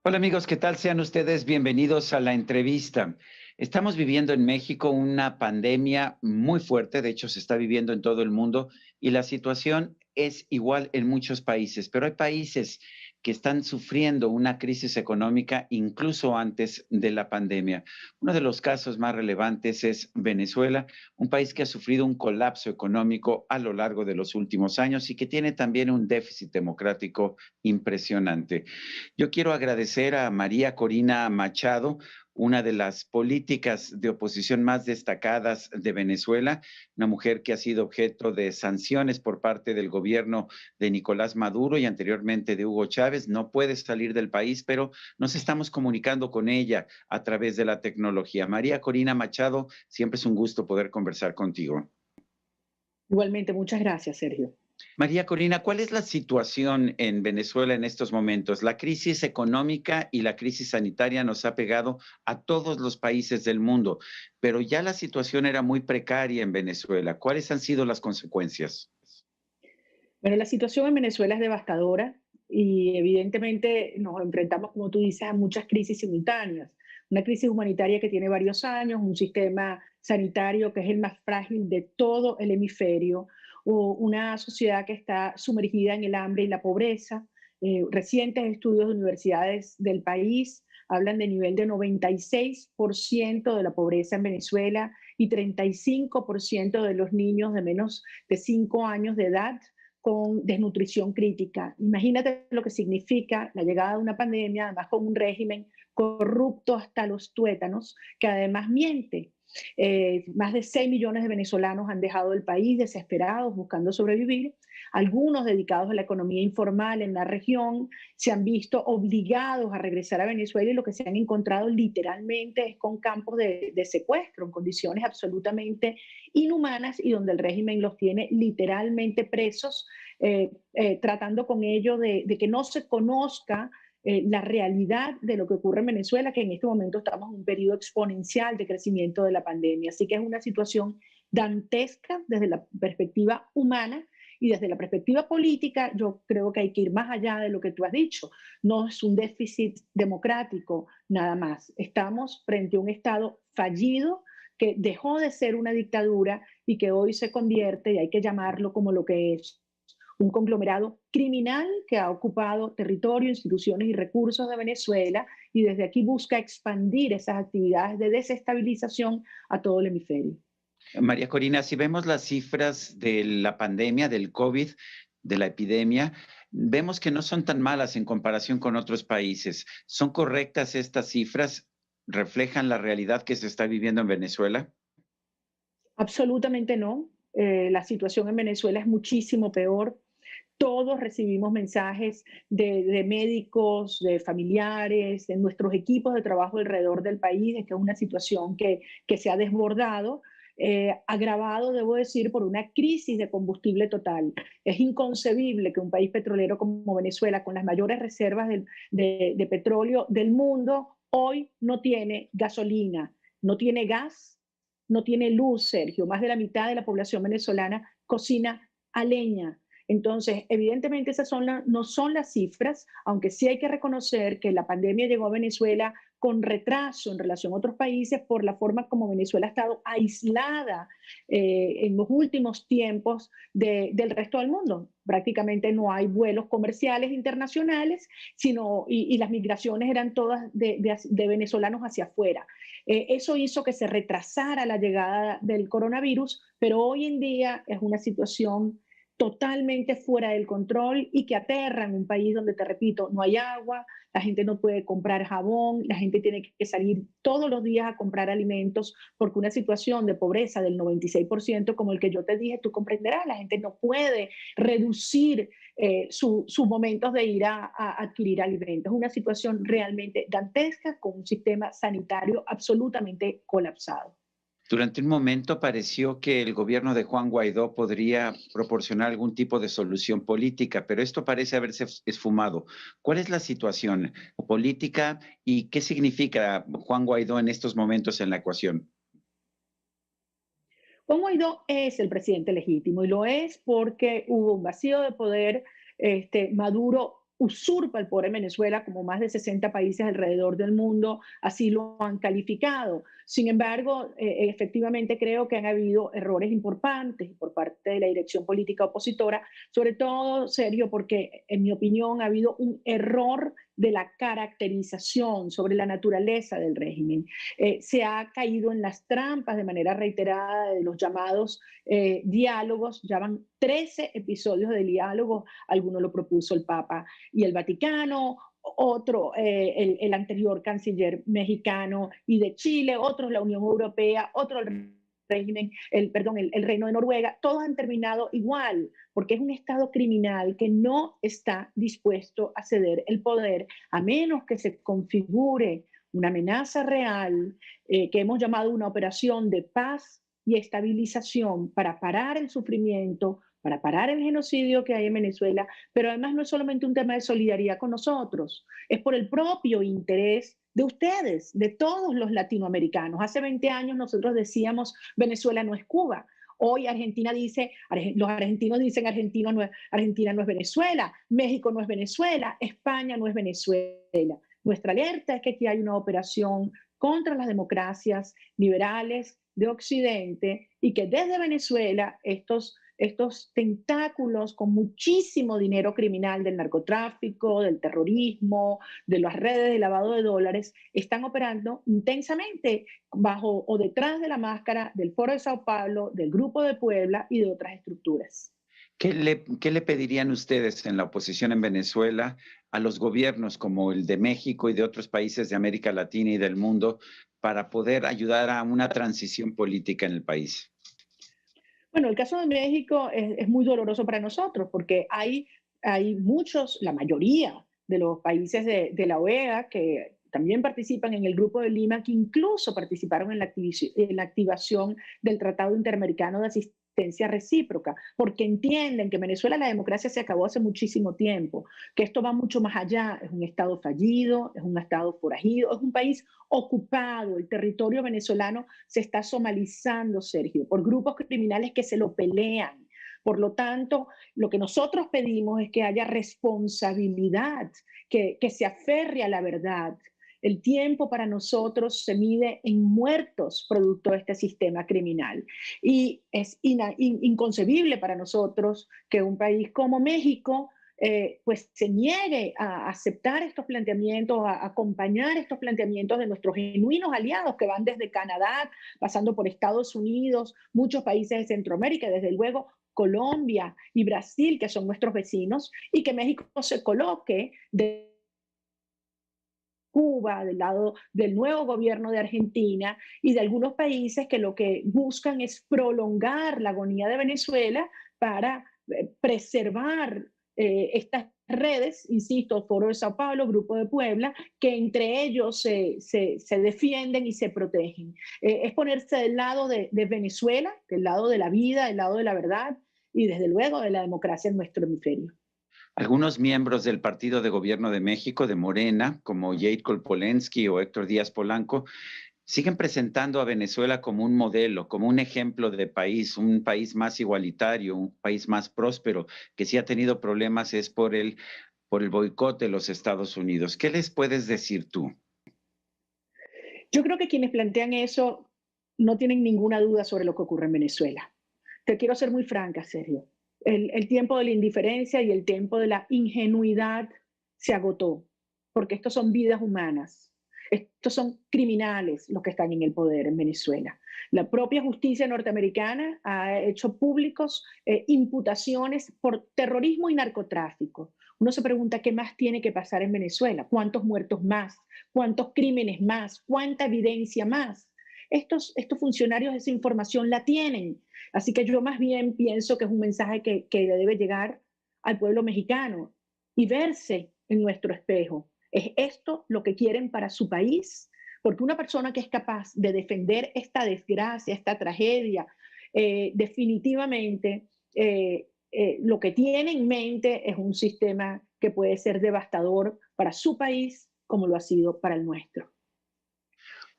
Hola amigos, ¿qué tal? Sean ustedes bienvenidos a la entrevista. Estamos viviendo en México una pandemia muy fuerte, de hecho se está viviendo en todo el mundo y la situación es igual en muchos países, pero hay países que están sufriendo una crisis económica incluso antes de la pandemia. Uno de los casos más relevantes es Venezuela, un país que ha sufrido un colapso económico a lo largo de los últimos años y que tiene también un déficit democrático impresionante. Yo quiero agradecer a María Corina Machado, una de las políticas de oposición más destacadas de Venezuela, una mujer que ha sido objeto de sanciones por parte del gobierno de Nicolás Maduro y anteriormente de Hugo Chávez. No puede salir del país, pero nos estamos comunicando con ella a través de la tecnología. María Corina Machado, siempre es un gusto poder conversar contigo. Igualmente, muchas gracias, Sergio. María Corina, ¿cuál es la situación en Venezuela en estos momentos? La crisis económica y la crisis sanitaria nos ha pegado a todos los países del mundo, pero ya la situación era muy precaria en Venezuela. ¿Cuáles han sido las consecuencias? Bueno, la situación en Venezuela es devastadora y evidentemente nos enfrentamos, como tú dices, a muchas crisis simultáneas. Una crisis humanitaria que tiene varios años, un sistema sanitario que es el más frágil de todo el hemisferio, o una sociedad que está sumergida en el hambre y la pobreza. Recientes estudios de universidades del país hablan de nivel de 96% de la pobreza en Venezuela y 35% de los niños de menos de 5 años de edad con desnutrición crítica. Imagínate lo que significa la llegada de una pandemia, además con un régimen corrupto hasta los tuétanos, que además miente. Más de 6 millones de venezolanos han dejado el país desesperados, buscando sobrevivir. Algunos dedicados a la economía informal en la región se han visto obligados a regresar a Venezuela y lo que se han encontrado literalmente es con campos de secuestro, en condiciones absolutamente inhumanas y donde el régimen los tiene literalmente presos, tratando con ello de que no se conozca la realidad de lo que ocurre en Venezuela, que en este momento estamos en un periodo exponencial de crecimiento de la pandemia. Así que es una situación dantesca desde la perspectiva humana y desde la perspectiva política. Yo creo que hay que ir más allá de lo que tú has dicho. No es un déficit democrático nada más. Estamos frente a un Estado fallido que dejó de ser una dictadura y que hoy se convierte, y hay que llamarlo como lo que es, un conglomerado criminal que ha ocupado territorio, instituciones y recursos de Venezuela y desde aquí busca expandir esas actividades de desestabilización a todo el hemisferio. María Corina, si vemos las cifras de la pandemia, del COVID, de la epidemia, vemos que no son tan malas en comparación con otros países. ¿Son correctas estas cifras? ¿Reflejan la realidad que se está viviendo en Venezuela? Absolutamente no. La situación en Venezuela es muchísimo peor. Todos recibimos mensajes de médicos, de familiares, de nuestros equipos de trabajo alrededor del país, de que es una situación que se ha desbordado, agravado, debo decir, por una crisis de combustible total. Es inconcebible que un país petrolero como Venezuela, con las mayores reservas de petróleo del mundo, hoy no tiene gasolina, no tiene gas, no tiene luz, Sergio. Más de la mitad de la población venezolana cocina a leña. Entonces, evidentemente esas no son las cifras, aunque sí hay que reconocer que la pandemia llegó a Venezuela con retraso en relación a otros países por la forma como Venezuela ha estado aislada en los últimos tiempos del resto del mundo. Prácticamente no hay vuelos comerciales internacionales, y las migraciones eran todas de venezolanos hacia afuera. Eso hizo que se retrasara la llegada del coronavirus, pero hoy en día es una situación totalmente fuera del control y que aterra en un país donde, te repito, no hay agua, la gente no puede comprar jabón, la gente tiene que salir todos los días a comprar alimentos porque una situación de pobreza del 96%, como el que yo te dije, tú comprenderás, la gente no puede reducir sus momentos de ir a adquirir alimentos. Es una situación realmente dantesca con un sistema sanitario absolutamente colapsado. Durante un momento pareció que el gobierno de Juan Guaidó podría proporcionar algún tipo de solución política, pero esto parece haberse esfumado. ¿Cuál es la situación política y qué significa Juan Guaidó en estos momentos en la ecuación? Juan Guaidó es el presidente legítimo y lo es porque hubo un vacío de poder. Maduro usurpa el poder en Venezuela, como más de 60 países alrededor del mundo así lo han calificado. Sin embargo, efectivamente creo que han habido errores importantes por parte de la dirección política opositora, sobre todo, Sergio, porque en mi opinión ha habido un error de la caracterización sobre la naturaleza del régimen. Se ha caído en las trampas de manera reiterada de los llamados diálogos, ya van 13 episodios de diálogo, alguno lo propuso el Papa y el Vaticano, otro el anterior canciller mexicano y de Chile, otros la Unión Europea, otro el régimen, el Reino de Noruega, todos han terminado igual, porque es un Estado criminal que no está dispuesto a ceder el poder a menos que se configure una amenaza real que hemos llamado una operación de paz y estabilización para parar el sufrimiento, para parar el genocidio que hay en Venezuela, pero además no es solamente un tema de solidaridad con nosotros, es por el propio interés de ustedes, de todos los latinoamericanos. Hace 20 años nosotros decíamos, Venezuela no es Cuba. Hoy Argentina dice, los argentinos dicen Argentina no es Venezuela, México no es Venezuela, España no es Venezuela. Nuestra alerta es que aquí hay una operación contra las democracias liberales de Occidente y que desde Venezuela estos tentáculos con muchísimo dinero criminal del narcotráfico, del terrorismo, de las redes de lavado de dólares, están operando intensamente bajo o detrás de la máscara del Foro de Sao Paulo, del Grupo de Puebla y de otras estructuras. ¿Qué le pedirían ustedes en la oposición en Venezuela a los gobiernos como el de México y de otros países de América Latina y del mundo para poder ayudar a una transición política en el país? Bueno, el caso de México es muy doloroso para nosotros porque hay muchos, la mayoría de los países de la OEA que también participan en el Grupo de Lima, que incluso participaron en la activación del Tratado Interamericano de Asistencia Recíproca, porque entienden que en Venezuela la democracia se acabó hace muchísimo tiempo, que esto va mucho más allá, es un Estado fallido, es un Estado forajido, es un país ocupado, el territorio venezolano se está somalizando, Sergio, por grupos criminales que se lo pelean. Por lo tanto, lo que nosotros pedimos es que haya responsabilidad, que se aferre a la verdad. El tiempo para nosotros se mide en muertos producto de este sistema criminal. Y es inconcebible para nosotros que un país como México pues se niegue a aceptar estos planteamientos, a acompañar estos planteamientos de nuestros genuinos aliados que van desde Canadá, pasando por Estados Unidos, muchos países de Centroamérica, desde luego Colombia y Brasil, que son nuestros vecinos, y que México se coloque de Cuba, del lado del nuevo gobierno de Argentina y de algunos países que lo que buscan es prolongar la agonía de Venezuela para preservar estas redes, insisto, Foro de Sao Paulo, Grupo de Puebla, que entre ellos se defienden y se protegen. Es ponerse del lado de Venezuela, del lado de la vida, del lado de la verdad y desde luego de la democracia en nuestro hemisferio. Algunos miembros del Partido de Gobierno de México, de Morena, como Jacob Polensky o Héctor Díaz Polanco, siguen presentando a Venezuela como un modelo, como un ejemplo de país, un país más igualitario, un país más próspero, que sí ha tenido problemas es por el boicot de los Estados Unidos. ¿Qué les puedes decir tú? Yo creo que quienes plantean eso no tienen ninguna duda sobre lo que ocurre en Venezuela. Te quiero ser muy franca, Sergio. El tiempo de la indiferencia y el tiempo de la ingenuidad se agotó, porque estos son vidas humanas. Estos son criminales los que están en el poder en Venezuela. La propia justicia norteamericana ha hecho públicos imputaciones por terrorismo y narcotráfico. Uno se pregunta qué más tiene que pasar en Venezuela, cuántos muertos más, cuántos crímenes más, cuánta evidencia más. Estos funcionarios esa información la tienen. Así que yo más bien pienso que es un mensaje que debe llegar al pueblo mexicano y verse en nuestro espejo. ¿Es esto lo que quieren para su país? Porque una persona que es capaz de defender esta desgracia, esta tragedia, definitivamente lo que tiene en mente es un sistema que puede ser devastador para su país como lo ha sido para el nuestro.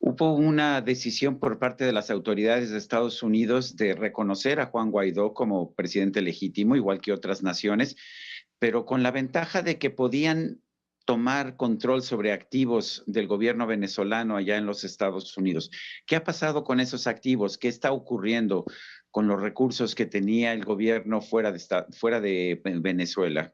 Hubo una decisión por parte de las autoridades de Estados Unidos de reconocer a Juan Guaidó como presidente legítimo, igual que otras naciones, pero con la ventaja de que podían tomar control sobre activos del gobierno venezolano allá en los Estados Unidos. ¿Qué ha pasado con esos activos? ¿Qué está ocurriendo con los recursos que tenía el gobierno fuera de Venezuela?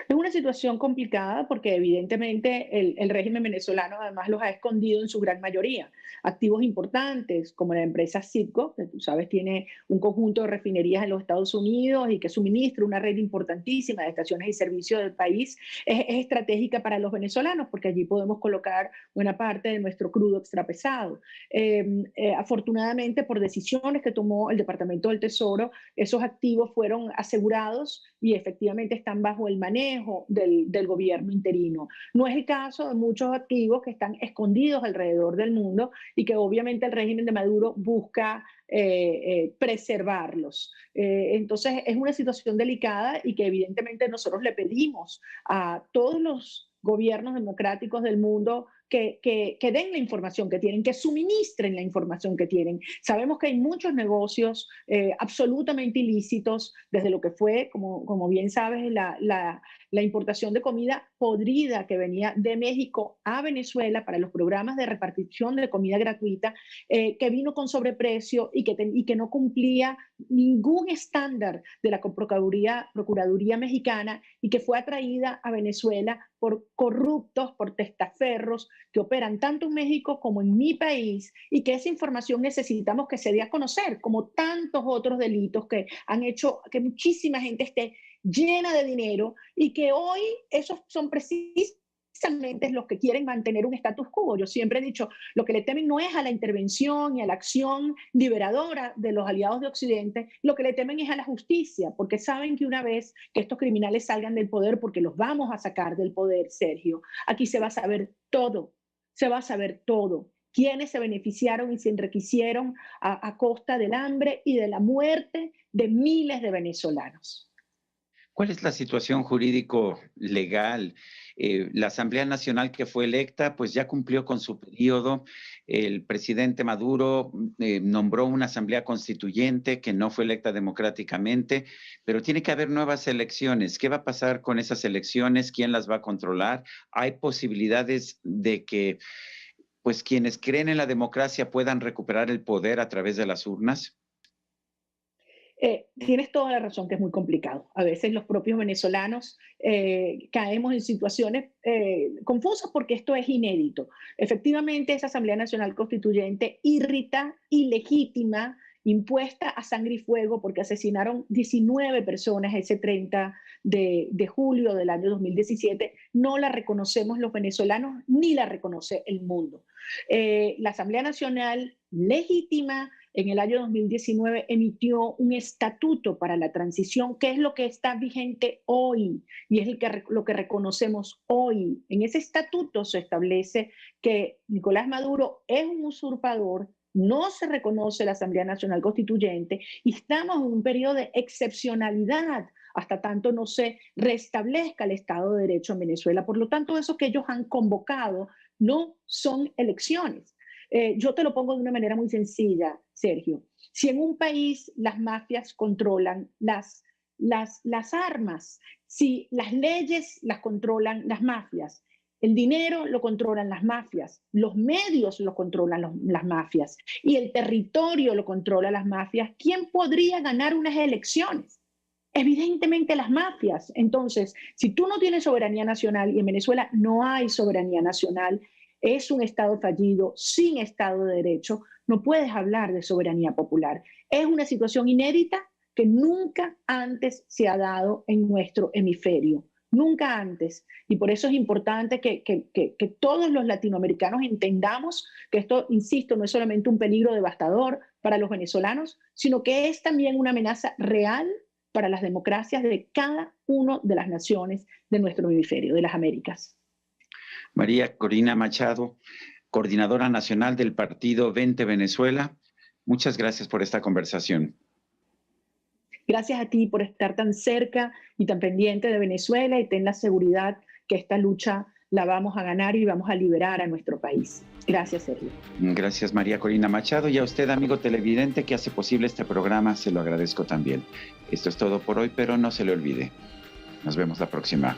Es una situación complicada porque evidentemente el régimen venezolano además los ha escondido en su gran mayoría. Activos importantes como la empresa Citgo, que tú sabes tiene un conjunto de refinerías en los Estados Unidos y que suministra una red importantísima de estaciones y servicios del país, es estratégica para los venezolanos porque allí podemos colocar buena parte de nuestro crudo extrapesado. Afortunadamente, por decisiones que tomó el Departamento del Tesoro, esos activos fueron asegurados y efectivamente están bajo el manejo del gobierno interino. No es el caso de muchos activos que están escondidos alrededor del mundo y que obviamente el régimen de Maduro busca preservarlos. Entonces es una situación delicada y que evidentemente nosotros le pedimos a todos los gobiernos democráticos del mundo que den la información que tienen, que suministren la información que tienen. Sabemos que hay muchos negocios absolutamente ilícitos, desde lo que fue, como bien sabes, la importación de comida podrida que venía de México a Venezuela para los programas de repartición de comida gratuita, que vino con sobreprecio y que no cumplía ningún estándar de la Procuraduría Mexicana y que fue atraída a Venezuela por corruptos, por testaferros que operan tanto en México como en mi país y que esa información necesitamos que se dé a conocer, como tantos otros delitos que han hecho que muchísima gente esté llena de dinero y que hoy esos son precisamente los que quieren mantener un status quo. Yo siempre he dicho, lo que le temen no es a la intervención y a la acción liberadora de los aliados de Occidente, lo que le temen es a la justicia, porque saben que una vez que estos criminales salgan del poder, porque los vamos a sacar del poder, Sergio, aquí se va a saber todo, se va a saber todo. Quiénes se beneficiaron y se enriquecieron a costa del hambre y de la muerte de miles de venezolanos. ¿Cuál es la situación jurídico-legal? La Asamblea Nacional que fue electa, pues ya cumplió con su periodo. El presidente Maduro nombró una Asamblea Constituyente que no fue electa democráticamente, pero tiene que haber nuevas elecciones. ¿Qué va a pasar con esas elecciones? ¿Quién las va a controlar? ¿Hay posibilidades de que, pues, quienes creen en la democracia puedan recuperar el poder a través de las urnas? Tienes toda la razón que es muy complicado. A veces los propios venezolanos caemos en situaciones confusas porque esto es inédito. Efectivamente, esa Asamblea Nacional Constituyente irrita, ilegítima, impuesta a sangre y fuego porque asesinaron 19 personas ese 30 de julio del año 2017, no la reconocemos los venezolanos ni la reconoce el mundo. La Asamblea Nacional legítima en el año 2019 emitió un estatuto para la transición, que es lo que está vigente hoy y es lo que reconocemos hoy. En ese estatuto se establece que Nicolás Maduro es un usurpador, no se reconoce la Asamblea Nacional Constituyente y estamos en un periodo de excepcionalidad hasta tanto no se restablezca el Estado de Derecho en Venezuela. Por lo tanto, eso que ellos han convocado no son elecciones. Yo te lo pongo de una manera muy sencilla, Sergio. Si en un país las mafias controlan las armas, si las leyes las controlan las mafias, el dinero lo controlan las mafias, los medios lo controlan las mafias y el territorio lo controlan las mafias, ¿quién podría ganar unas elecciones? Evidentemente las mafias. Entonces, si tú no tienes soberanía nacional y en Venezuela no hay soberanía nacional, es un Estado fallido, sin Estado de Derecho, no puedes hablar de soberanía popular. Es una situación inédita que nunca antes se ha dado en nuestro hemisferio, nunca antes. Y por eso es importante que todos los latinoamericanos entendamos que esto, insisto, no es solamente un peligro devastador para los venezolanos, sino que es también una amenaza real para las democracias de cada una de las naciones de nuestro hemisferio, de las Américas. María Corina Machado, coordinadora nacional del partido Vente Venezuela, muchas gracias por esta conversación. Gracias a ti por estar tan cerca y tan pendiente de Venezuela y ten la seguridad que esta lucha la vamos a ganar y vamos a liberar a nuestro país. Gracias, Sergio. Gracias, María Corina Machado. Y a usted, amigo televidente, que hace posible este programa, se lo agradezco también. Esto es todo por hoy, pero no se le olvide. Nos vemos la próxima.